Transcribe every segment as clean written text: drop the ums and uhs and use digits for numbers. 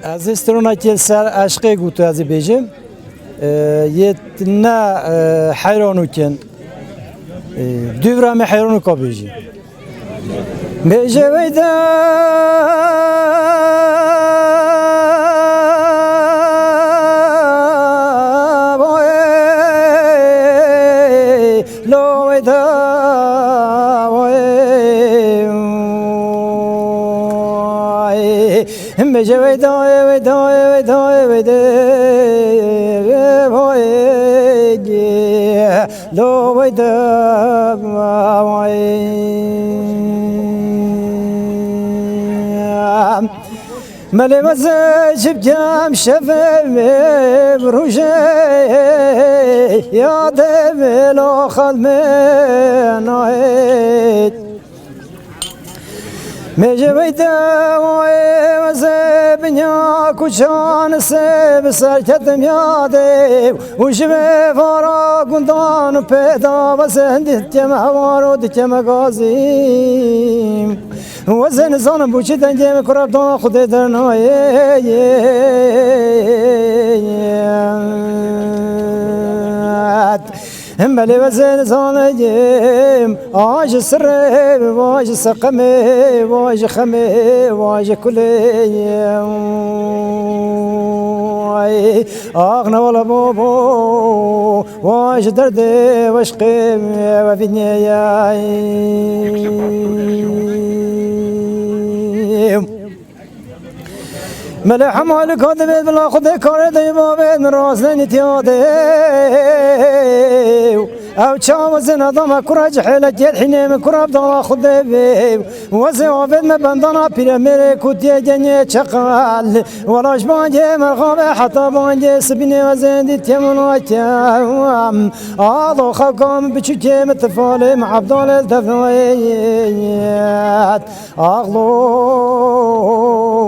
از استرونا کل سر عشقی گوتو از بیجم یت نه حیرانو کن دوورام حیرانو کا بیجی بیجه ویدا لو ویدا بیجه ویدا ویدا ویدا ویدا لو ویدا ملي مزاج بجام شفاف بروجي يا دبلو خدمين عيد ميجي بيدا وزبنيا كوشان سيب سركت ميادي وشبه فارا قندان بيدا بسندت جمع وارود جمع غازيم وزن زانم بوچه دنگه میکرب دان خود در نهایت هم بلی وزن زانم آج سره واج سقمه واج خمه واج کله آغنا ولا بابو واج درد واشقي وفي دنياي ملح مالك هذا بيت بلا خذ كار ديما بين راس نتياده او چاو زنا دما كراج حيله جد حين من كراب دما خذ بي وزي وفد ما بندنا بيرمير كوتي جنيه چقال ولاش بانجي مرغاب حتى بانجي سبني وزين تيمون تيام اضو خكم بچكي متفال مع عبد الدفنيات اغلو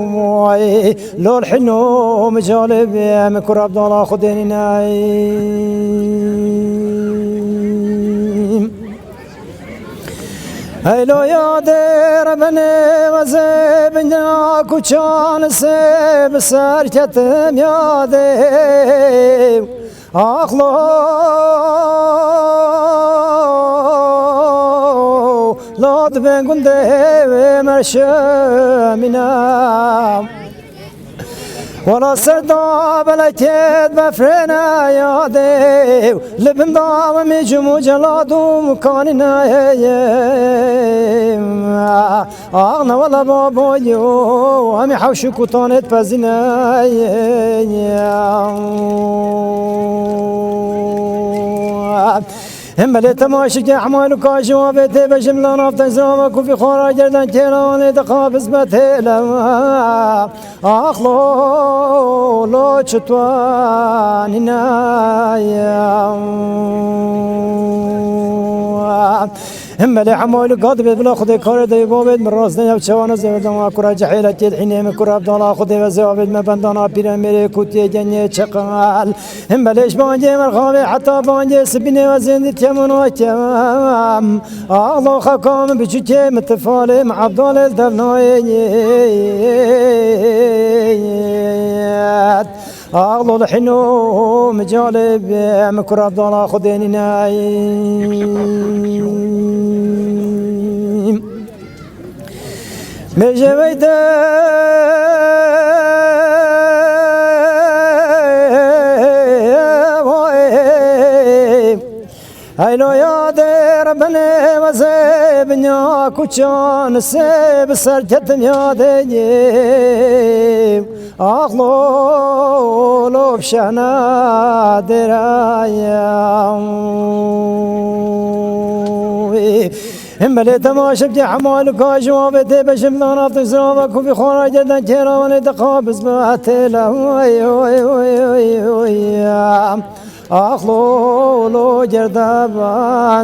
موي لو الحنو مجالب من كراب دما خذني نايم هلو يا دير بني وزبنا كوشان سيب سركتم يا دير اخلو لا دبن قندي مرشمنا ولا سردا بلكيت بفرنا يا ديو لبن ضام مجمو جلادو مكاننا اغنى ولا بابو يو عمي حوشي كوتانت بزنا هم بلي تماشي اعمال كاجوا بيت بجمله نافط زومك وفي خورا جردان كيران دقابس بتلا اخلو لو چتوان نايا هم بلي عمال قاد بيت بلا خذ كار دي بابد من راس نيا بچوان زبدان اكرا جحيله تل حين من كراب دالا خذ وزابد ما بندنا بيرمير كوتي جنيه چقال هم بليش بانجي مرغاب حتى بانجي سبني وزين تيمون تيام الله خكم بچكي متفال مع عبد الدفنيات اغلو الحنو مجالب مكراب دالا خذني نايم ميجي ويدا هيلو يا دير بني وزبنيا كوشان سيب سركتم يا ديم اغلو لو بشنا درايا هم بلي تماشى بجي حمالك جواب تبشم لا نافط زرابك وفي خورا جدا كيران دقابس باتلا اخلو لو جرداب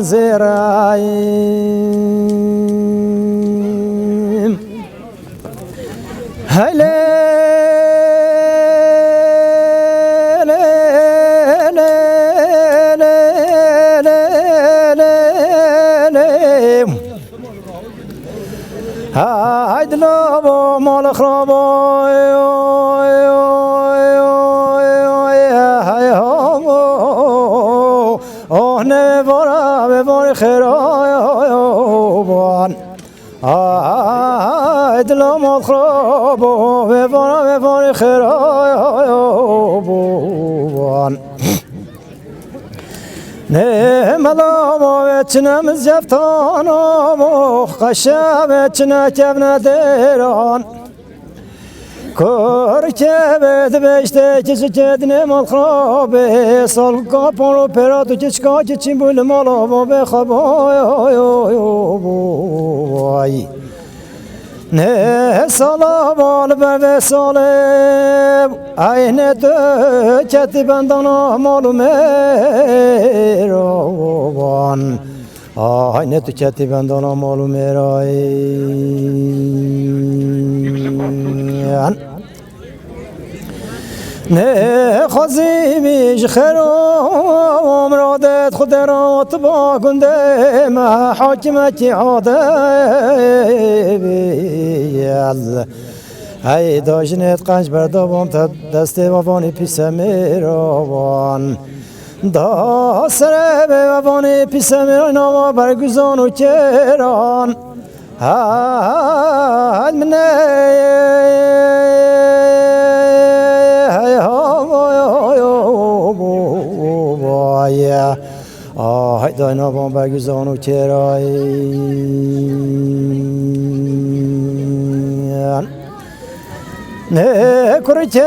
زرايم هلا هايد لابو مال خرابو خيران دلم خراب وفار خيران نعم الله وچنم زفتان و خشم چنا کبن دیران کار که بد بشته کسی که دنم خراب سال کپارو پراتو کچکا که چین بول مالا و بخوابای نه سالا بال بر ساله aynı döketi benden malum erovan aynı döketi benden malum erayan ne خزیمیش خرام رادت خود رات با گنده ما حاکمتی عادل ای داشنت قنج بردابم تا دست وفانی پیس میروان دا سره به وفانی پیس میروان نوا برگزان و کران هل منه های دای نوا برگزان و کران نه کرچه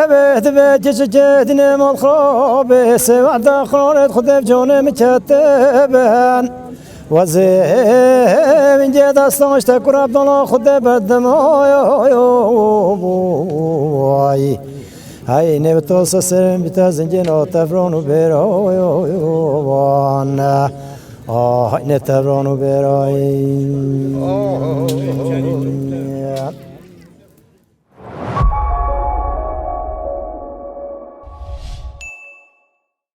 بهت بچه جدی مال خرابه سواد خرارت خود جانم کتبن وزین جداستانش تکراب دلا خود بردم آی های نبتوس سرم بیت زنجین آتفران و برایوان های نتفران و برای